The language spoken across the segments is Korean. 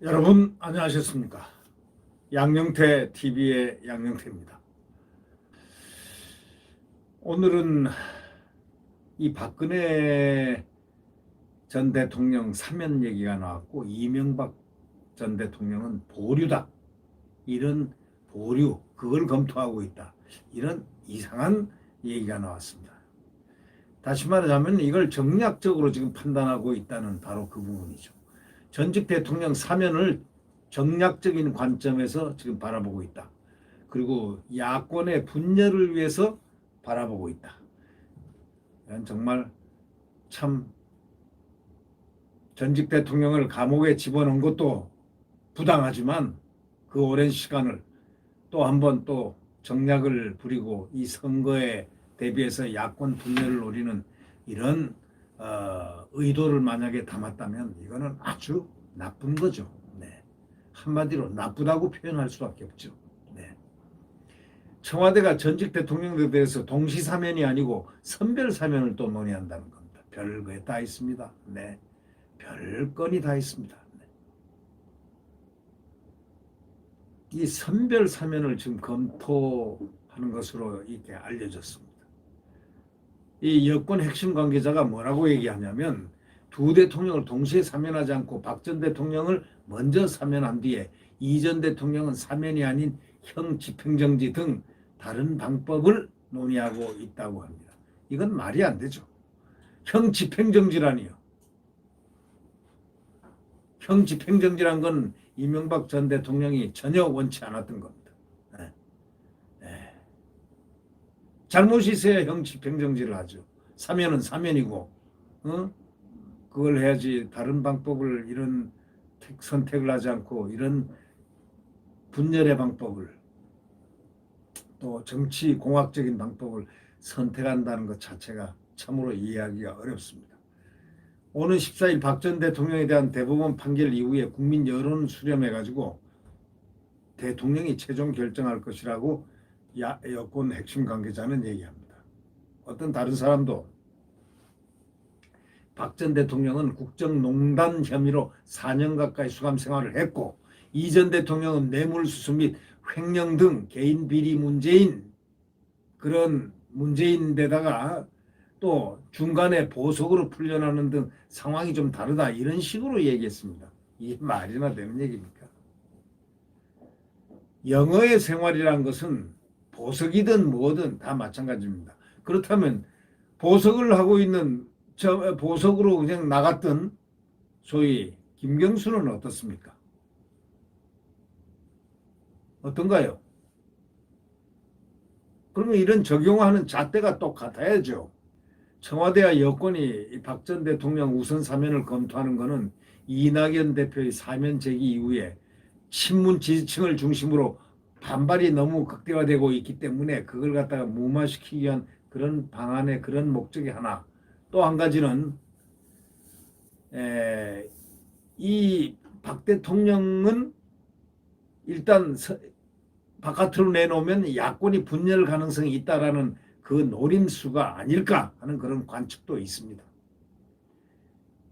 여러분 안녕하셨습니까? 양영태 TV의 양영태입니다. 오늘은 이 박근혜 전 대통령 사면 얘기가 나왔고 이명박 전 대통령은 보류다. 이런 보류, 그걸 검토하고 있다. 이런 이상한 얘기가 나왔습니다. 다시 말하자면 이걸 정략적으로 지금 판단하고 있다는 바로 그 부분이죠. 전직 대통령 사면을 정략적인 관점에서 지금 바라보고 있다. 그리고 야권의 분열을 위해서 바라보고 있다. 정말 참 전직 대통령을 감옥에 집어넣은 것도 부당하지만 그 오랜 시간을 또 한 번 또 정략을 부리고 이 선거에 대비해서 야권 분열을 노리는 이런 의도를 만약에 담았다면 이거는 아주 나쁜 거죠. 네. 한마디로 나쁘다고 표현할 수밖에 없죠. 네. 청와대가 전직 대통령들에 대해서 동시사면이 아니고 선별사면을 또 논의한다는 겁니다. 별거에 다 있습니다. 네. 별건이 다 있습니다. 네. 이 선별사면을 지금 검토하는 것으로 이렇게 알려졌습니다. 이 여권 핵심 관계자가 뭐라고 얘기하냐면 두 대통령을 동시에 사면하지 않고 박 전 대통령을 먼저 사면한 뒤에 이 전 대통령은 사면이 아닌 형 집행정지 등 다른 방법을 논의하고 있다고 합니다. 이건 말이 안 되죠. 형 집행정지라니요. 형 집행정지란 건 이명박 전 대통령이 전혀 원치 않았던 겁니다. 네. 네. 잘못이 있어야 형 집행정지를 하죠. 사면은 사면이고, 그걸 해야지. 다른 방법을 이런 선택을 하지 않고 이런 분열의 방법을 또 정치 공학적인 방법을 선택한다는 것 자체가 참으로 이해하기가 어렵습니다. 오는 14일 박 전 대통령에 대한 대법원 판결 이후에 국민 여론을 수렴해가지고 대통령이 최종 결정할 것이라고 여권 핵심 관계자는 얘기합니다. 어떤 다른 사람도 박 전 대통령은 국정농단 혐의로 4년 가까이 수감 생활을 했고 이 전 대통령은 뇌물수수 및 횡령 등 개인 비리 문제인 그런 문제인데다가 또 중간에 보석으로 풀려나는 등 상황이 좀 다르다 이런 식으로 얘기했습니다. 이게 말이나 되는 얘기입니까? 영어의 생활이란 것은 보석이든 뭐든 다 마찬가지입니다. 그렇다면 보석을 하고 있는 보석으로 그냥 나갔던 소위 김경수는 어떻습니까? 어떤가요? 그러면 이런 적용하는 잣대가 똑같아야죠. 청와대와 여권이 박 전 대통령 우선 사면을 검토하는 것은 이낙연 대표의 사면 제기 이후에 친문 지지층을 중심으로 반발이 너무 극대화되고 있기 때문에 그걸 갖다가 무마시키기 위한 그런 방안의 그런 목적이 하나. 또 한 가지는 이 박 대통령은 일단 바깥으로 내놓으면 야권이 분열 가능성이 있다라는 그 노림수가 아닐까 하는 그런 관측도 있습니다.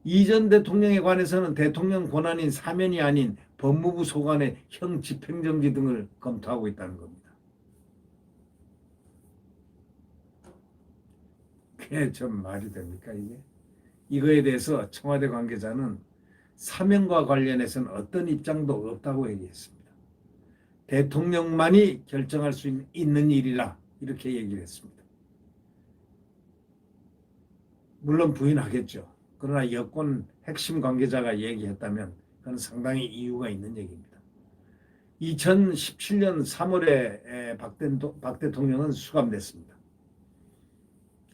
이 전 대통령에 관해서는 대통령 권한인 사면이 아닌 법무부 소관의 형 집행정지 등을 검토하고 있다는 겁니다. 그게 좀 말이 됩니까 이게? 이거에 대해서 청와대 관계자는 사면과 관련해서는 어떤 입장도 없다고 얘기했습니다. 대통령만이 결정할 수 있는 일이라 이렇게 얘기를 했습니다. 물론 부인하겠죠. 그러나 여권 핵심 관계자가 얘기했다면 그건 상당히 이유가 있는 얘기입니다. 2017년 3월에 박 대통령은 수감됐습니다.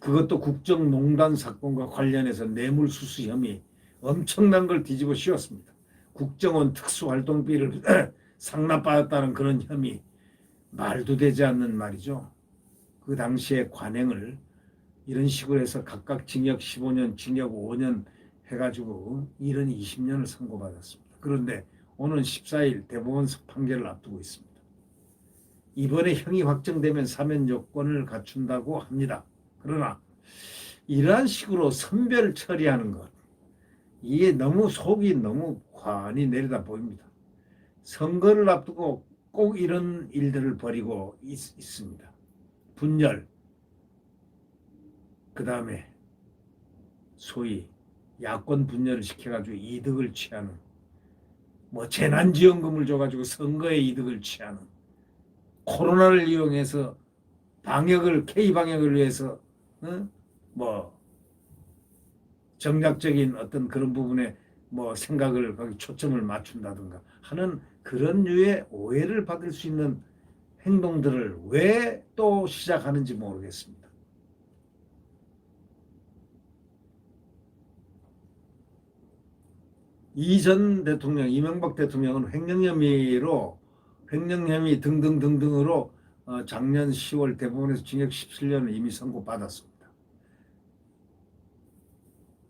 그것도 국정농단 사건과 관련해서 뇌물수수 혐의 엄청난 걸 뒤집어 씌웠습니다. 국정원 특수활동비를 상납받았다는 그런 혐의, 말도 되지 않는 말이죠. 그 당시에 관행을 이런 식으로 해서 각각 징역 15년, 징역 5년 해가지고 이런 20년을 선고받았습니다. 그런데 오늘 14일 대법원 판결을 앞두고 있습니다. 이번에 형이 확정되면 사면 요건을 갖춘다고 합니다. 그러나 이러한 식으로 선별 처리하는 것, 이게 너무 속이 너무 환히 내려다 보입니다. 선거를 앞두고 꼭 이런 일들을 벌이고 있습니다. 분열, 그 다음에 소위 야권 분열을 시켜가지고 이득을 취하는, 뭐 재난지원금을 줘가지고 선거에 이득을 취하는, 코로나를 이용해서 방역을 K 방역을 위해서 뭐 정략적인 어떤 그런 부분에 뭐 생각을 거기 초점을 맞춘다든가 하는 그런 류의 오해를 받을 수 있는 행동들을 왜 또 시작하는지 모르겠습니다. 이전 대통령 이명박 대통령은 횡령혐의 등등등등으로 작년 10월 대법원에서 징역 17년을 이미 선고받았습니다.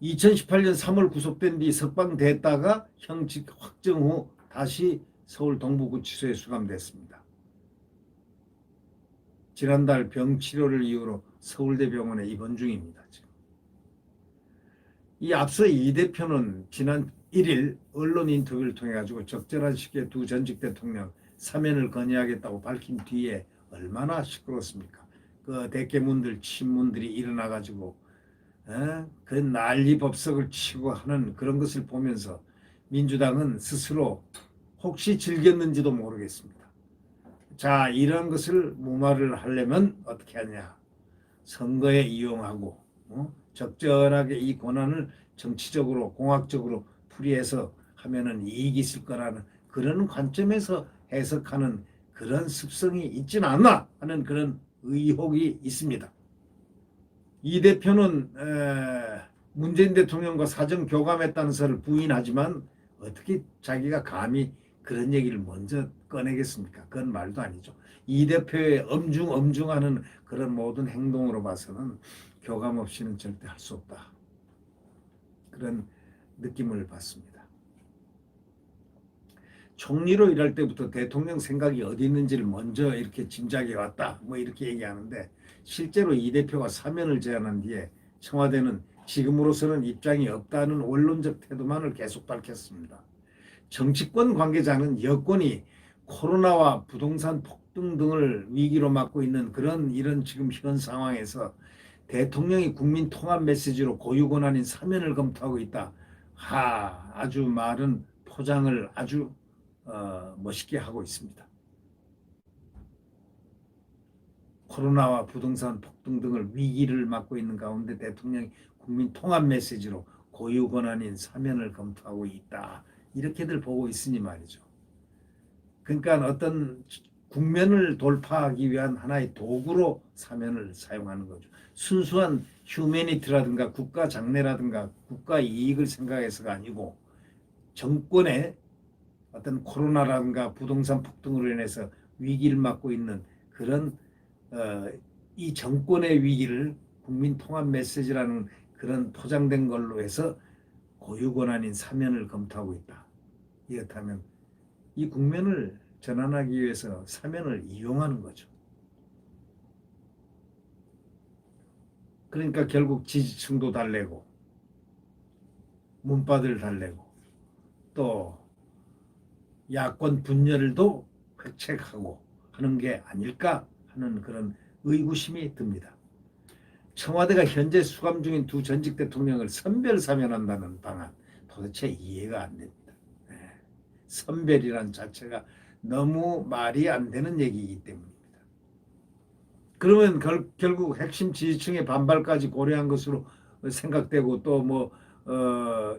2018년 3월 구속된 뒤 석방됐다가 형직 확정 후 다시 서울 동부구치소에 수감됐습니다. 지난달 병치료를 이유로 서울대병원에 입원 중입니다. 지금. 이 앞서 이 대표는 지난 1일 언론 인터뷰를 통해 가지고 적절한 시기에 두 전직 대통령 사면을 건의하겠다고 밝힌 뒤에 얼마나 시끄럽습니까? 그 대깨문들 친문들이 일어나 가지고 그 난리 법석을 치고 하는 그런 것을 보면서 민주당은 스스로 혹시 즐겼는지도 모르겠습니다. 자, 이런 것을 무마를 하려면 어떻게 하냐? 선거에 이용하고 적절하게 이 권한을 정치적으로 공학적으로 풀이해서 하면은 이익이 있을 거라는 그런 관점에서 해석하는 그런 습성이 있지는 않나 하는 그런 의혹이 있습니다. 이 대표는 문재인 대통령과 사정 교감했다는 것을 부인하지만 어떻게 자기가 감히 그런 얘기를 먼저 꺼내겠습니까? 그건 말도 아니죠. 이 대표의 엄중하는 그런 모든 행동으로 봐서는 교감 없이는 절대 할 수 없다. 그런 느낌을 받습니다. 총리로 일할 때부터 대통령 생각이 어디 있는지를 먼저 이렇게 짐작해 왔다. 뭐 이렇게 얘기하는데 실제로 이 대표가 사면을 제안한 뒤에 청와대는 지금으로서는 입장이 없다는 원론적 태도만을 계속 밝혔습니다. 정치권 관계자는 여권이 코로나와 부동산 폭등 등을 위기로 맞고 있는 이런 지금 현 상황에서 대통령이 국민 통합 메시지로 고유 권한인 사면을 검토하고 있다. 아주 말은 포장을 아주 멋있게 하고 있습니다. 코로나와 부동산 폭등 등을 위기를 맞고 있는 가운데 대통령이 국민 통합 메시지로 고유 권한인 사면을 검토하고 있다. 이렇게들 보고 있으니 말이죠. 그러니까 어떤 국면을 돌파하기 위한 하나의 도구로 사면을 사용하는 거죠. 순수한 휴메니티라든가 국가 장래라든가 국가 이익을 생각해서가 아니고 정권의 어떤 코로나라든가 부동산 폭등으로 인해서 위기를 맞고 있는 그런 이 정권의 위기를 국민 통합 메시지라는 그런 포장된 걸로 해서 고유 권한인 사면을 검토하고 있다. 이렇다면 이 국면을 전환하기 위해서 사면을 이용하는 거죠. 그러니까 결국 지지층도 달래고 문바들 달래고 또 야권 분열도 획책하고 하는 게 아닐까 하는 그런 의구심이 듭니다. 청와대가 현재 수감 중인 두 전직 대통령을 선별 사면한다는 방안 도대체 이해가 안 됩니다. 선별이란 자체가 너무 말이 안 되는 얘기이기 때문입니다. 그러면 결국 핵심 지지층의 반발까지 고려한 것으로 생각되고 또 뭐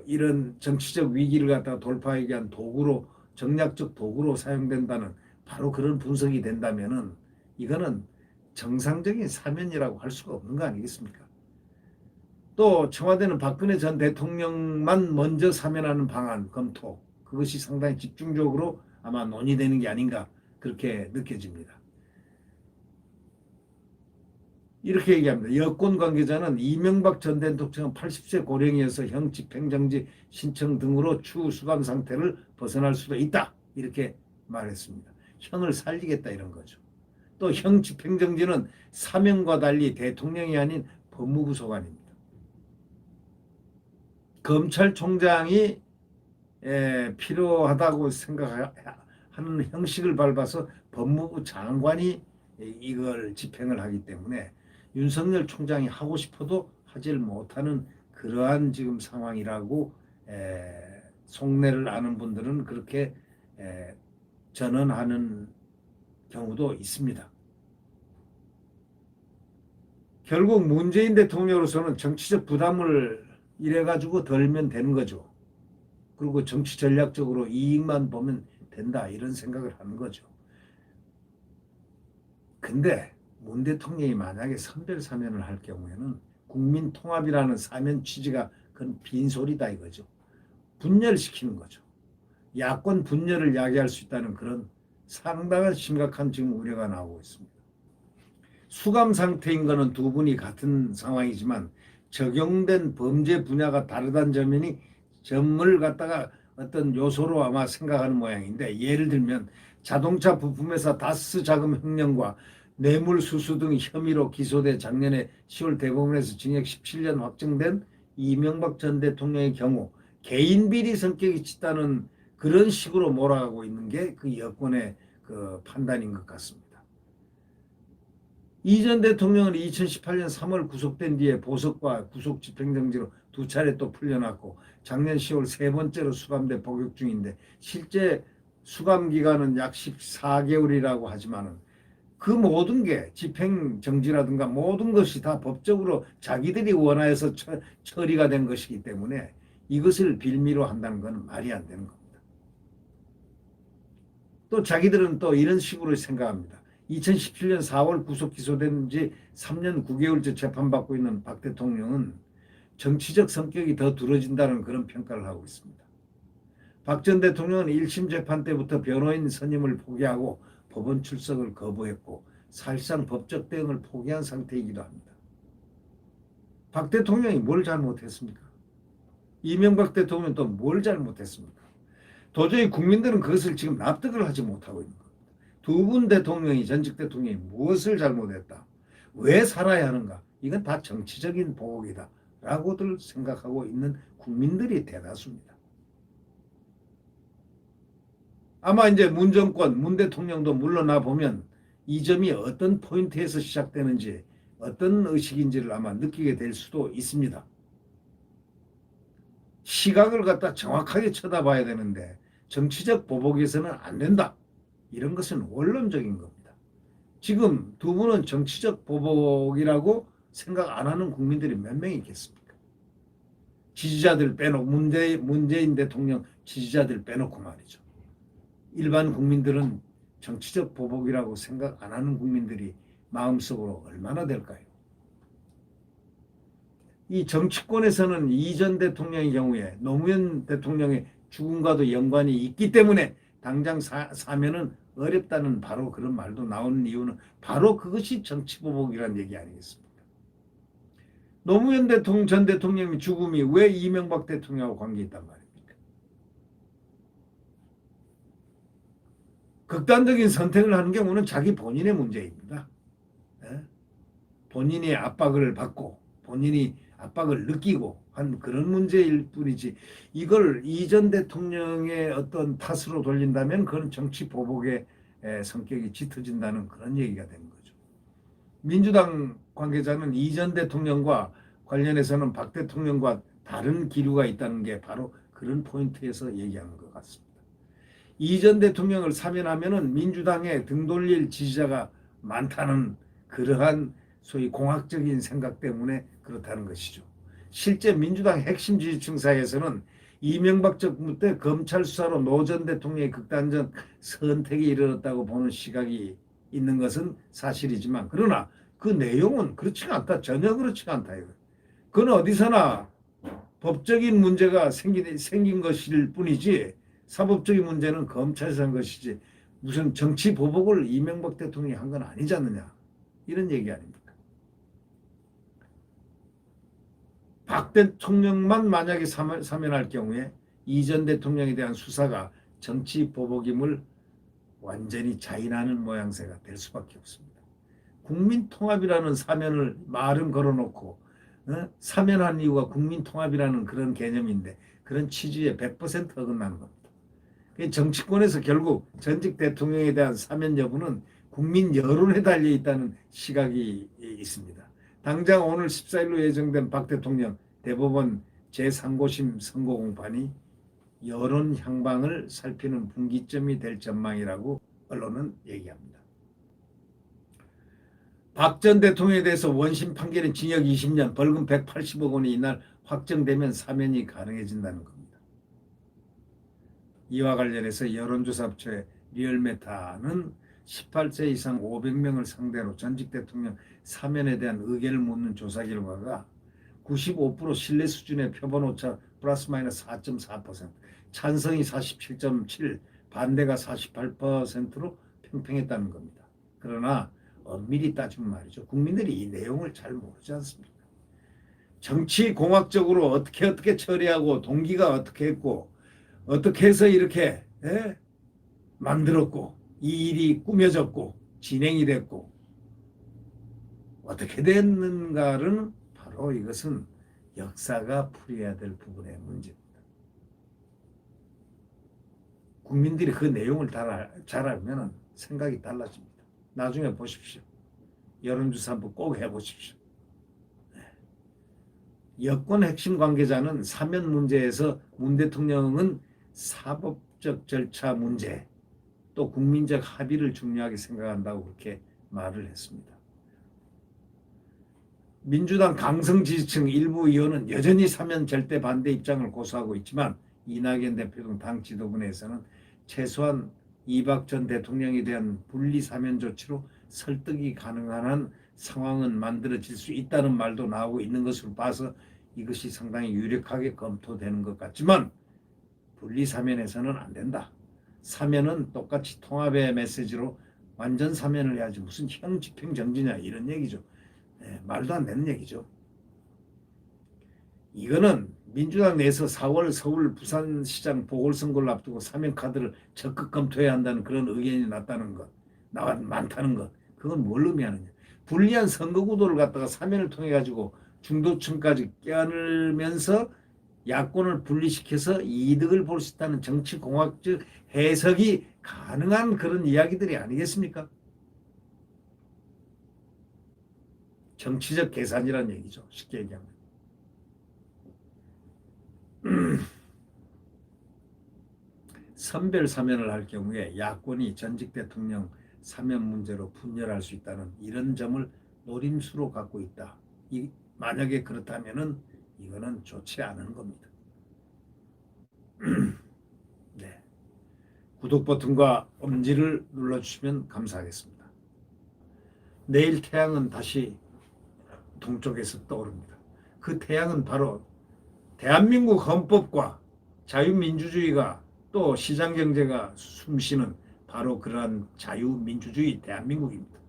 이런 정치적 위기를 갖다가 돌파하기 위한 도구로 정략적 도구로 사용된다는 바로 그런 분석이 된다면은 이거는 정상적인 사면이라고 할 수가 없는 거 아니겠습니까? 또 청와대는 박근혜 전 대통령만 먼저 사면하는 방안 검토 그것이 상당히 집중적으로 아마 논의되는 게 아닌가 그렇게 느껴집니다. 이렇게 얘기합니다. 여권 관계자는 이명박 전 대통령은 80세 고령이어서 형 집행정지 신청 등으로 추후 수감 상태를 벗어날 수도 있다. 이렇게 말했습니다. 형을 살리겠다 이런 거죠. 또 형 집행정지는 사면과 달리 대통령이 아닌 법무부 소관입니다. 검찰총장이 필요하다고 생각하는 하는 형식을 밟아서 법무부 장관이 이걸 집행을 하기 때문에 윤석열 총장이 하고 싶어도 하질 못하는 그러한 지금 상황이라고 속내를 아는 분들은 그렇게 전언하는 경우도 있습니다. 결국 문재인 대통령으로서는 정치적 부담을 이래가지고 덜면 되는 거죠. 그리고 정치 전략적으로 이익만 보면 된다 이런 생각을 하는 거죠. 근데 문 대통령이 만약에 선별 사면을 할 경우에는 국민 통합이라는 사면 취지가 그건 빈소리다 이거죠. 분열시키는 거죠. 야권 분열을 야기할 수 있다는 그런 상당한 심각한 지금 우려가 나오고 있습니다. 수감 상태인 것은 두 분이 같은 상황이지만 적용된 범죄 분야가 다르다는 점을 갖다가 어떤 요소로 아마 생각하는 모양인데, 예를 들면 자동차 부품회사 다스 자금 횡령과 뇌물수수 등 혐의로 기소돼 작년에 10월 대법원에서 징역 17년 확정된 이명박 전 대통령의 경우 개인 비리 성격이 짙다는 그런 식으로 몰아가고 있는 게 그 여권의 그 판단인 것 같습니다. 이 전 대통령은 2018년 3월 구속된 뒤에 보석과 구속 집행정지로 두 차례 또 풀려났고 작년 10월 세 번째로 수감돼 복역 중인데, 실제 수감 기간은 약 14개월이라고 하지만은 그 모든 게 집행정지라든가 모든 것이 다 법적으로 자기들이 원하여서 처리가 된 것이기 때문에 이것을 빌미로 한다는 것은 말이 안 되는 겁니다. 또 자기들은 또 이런 식으로 생각합니다. 2017년 4월 구속 기소된 지 3년 9개월째 재판받고 있는 박 대통령은 정치적 성격이 더 두려진다는 그런 평가를 하고 있습니다. 박 전 대통령은 1심 재판 때부터 변호인 선임을 포기하고 법원 출석을 거부했고 사실상 법적 대응을 포기한 상태이기도 합니다. 박 대통령이 뭘 잘못했습니까? 이명박 대통령은 또 뭘 잘못했습니까? 도저히 국민들은 그것을 지금 납득을 하지 못하고 있는 겁니다. 두 분 대통령이, 전직 대통령이 무엇을 잘못했다, 왜 살아야 하는가, 이건 다 정치적인 보복이다 라고들 생각하고 있는 국민들이 대다수입니다. 아마 이제 문 정권, 문 대통령도 물러나 보면 이 점이 어떤 포인트에서 시작되는지, 어떤 의식인지를 아마 느끼게 될 수도 있습니다. 시각을 갖다 정확하게 쳐다봐야 되는데 정치적 보복에서는 안 된다, 이런 것은 원론적인 겁니다. 지금 두 분은 정치적 보복이라고 생각 안 하는 국민들이 몇 명 있겠습니까? 지지자들 빼놓고, 문재인 대통령 지지자들 빼놓고 말이죠. 일반 국민들은 정치적 보복이라고 생각 안 하는 국민들이 마음속으로 얼마나 될까요? 이 정치권에서는 이 전 대통령의 경우에 노무현 대통령의 죽음과도 연관이 있기 때문에 당장 사면은 어렵다는 바로 그런 말도 나오는 이유는 바로 그것이 정치보복이라는 얘기 아니겠습니까? 노무현 전 대통령의 죽음이 왜 이명박 대통령하고 관계 있단 말입니까? 극단적인 선택을 하는 경우는 자기 본인의 문제입니다. 본인이 압박을 받고 본인이 압박을 느끼고 한 그런 문제일 뿐이지, 이걸 이 전 대통령의 어떤 탓으로 돌린다면 그건 정치 보복의 성격이 짙어진다는 그런 얘기가 되는 거죠. 민주당 관계자는 이 전 대통령과 관련해서는 박 대통령과 다른 기류가 있다는 게 바로 그런 포인트에서 얘기하는 것 같습니다. 이 전 대통령을 사면하면은 민주당에 등 돌릴 지지자가 많다는 그러한 소위 공학적인 생각 때문에 그렇다는 것이죠. 실제 민주당 핵심 지지층 사이에서는 이명박 정부 때 검찰 수사로 노 전 대통령의 극단적 선택이 이르렀다고 보는 시각이 있는 것은 사실이지만, 그러나 그 내용은 그렇지가 않다. 전혀 그렇지가 않다. 그건 어디서나 법적인 문제가 생긴 것일 뿐이지 사법적인 문제는 검찰에서 한 것이지 무슨 정치 보복을 이명박 대통령이 한 건 아니지 않느냐, 이런 얘기 아닙니까? 박 대통령만 만약에 사면할 경우에 이 전 대통령에 대한 수사가 정치 보복임을 완전히 자인하는 모양새가 될 수밖에 없습니다. 국민 통합이라는 사면을 말은 걸어놓고 사면한 이유가 국민 통합이라는 그런 개념인데 그런 취지에 100% 어긋나는 겁니다. 정치권에서 결국 전직 대통령에 대한 사면 여부는 국민 여론에 달려 있다는 시각이 있습니다. 당장 오늘 14일로 예정된 박 대통령 대법원 제3고심 선고 공판이 여론 향방을 살피는 분기점이 될 전망이라고 언론은 얘기합니다. 박 전 대통령에 대해서 원심 판결인 징역 20년, 벌금 180억 원이 이날 확정되면 사면이 가능해진다는 겁니다. 이와 관련해서 여론조사업체 리얼메타는 18세 이상 500명을 상대로 전직 대통령 사면에 대한 의견을 묻는 조사 결과가 95% 신뢰 수준의 표본 오차 플러스 마이너스 4.4%, 찬성이 47.7%, 반대가 48%로 팽팽했다는 겁니다. 그러나 엄밀히 따지면 말이죠. 국민들이 이 내용을 잘 모르지 않습니까? 정치공학적으로 어떻게 처리하고 동기가 어떻게 했고 어떻게 해서 이렇게 만들었고 이 일이 꾸며졌고 진행이 됐고 어떻게 됐는가는 바로 이것은 역사가 풀이해야 될 부분의 문제입니다. 국민들이 그 내용을 잘 알면 생각이 달라집니다. 나중에 보십시오. 여론조사 한번 꼭 해보십시오. 여권 핵심 관계자는 사면 문제에서 문 대통령은 사법적 절차 문제 또 국민적 합의를 중요하게 생각한다고 그렇게 말을 했습니다. 민주당 강성 지지층 일부 의원은 여전히 사면 절대 반대 입장을 고수하고 있지만 이낙연 대표 등 당 지도부 내에서는 최소한 이박 전 대통령에 대한 분리 사면 조치로 설득이 가능한 한 상황은 만들어질 수 있다는 말도 나오고 있는 것으로 봐서 이것이 상당히 유력하게 검토되는 것 같지만 분리 사면에서는 안 된다. 사면은 똑같이 통합의 메시지로 완전 사면을 해야지 무슨 형 집행 정지냐 이런 얘기죠. 말도 안 되는 얘기죠. 이거는 민주당 내에서 4월 서울 부산시장 보궐선거를 앞두고 사면 카드를 적극 검토해야 한다는 그런 의견이 많다는 것, 많다는 것. 그건 뭘 의미하느냐. 불리한 선거구도를 갖다가 사면을 통해 가지고 중도층까지 껴안으면서 야권을 분리시켜서 이득을 볼 수 있다는 정치공학적 해석이 가능한 그런 이야기들이 아니겠습니까? 정치적 계산이라는 얘기죠. 쉽게 얘기하면. 선별 사면을 할 경우에 야권이 전직 대통령 사면 문제로 분열할 수 있다는 이런 점을 노림수로 갖고 있다. 만약에 그렇다면은 이거는 좋지 않은 겁니다. 네. 구독 버튼과 엄지를 눌러주시면 감사하겠습니다. 내일 태양은 다시 동쪽에서 떠오릅니다. 그 태양은 바로 대한민국 헌법과 자유민주주의가 또 시장경제가 숨쉬는 바로 그러한 자유민주주의 대한민국입니다.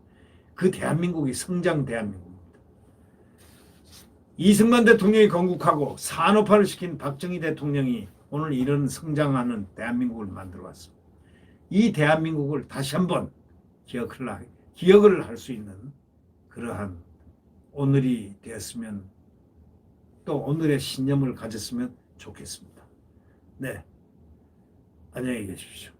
그 대한민국이 성장 대한민국입니다. 이승만 대통령이 건국하고 산업화를 시킨 박정희 대통령이 오늘 이런 성장하는 대한민국을 만들어 왔습니다. 이 대한민국을 다시 한번 기억을 할 수 있는 그러한 오늘이 되었으면 또 오늘의 신념을 가졌으면 좋겠습니다. 네, 안녕히 계십시오.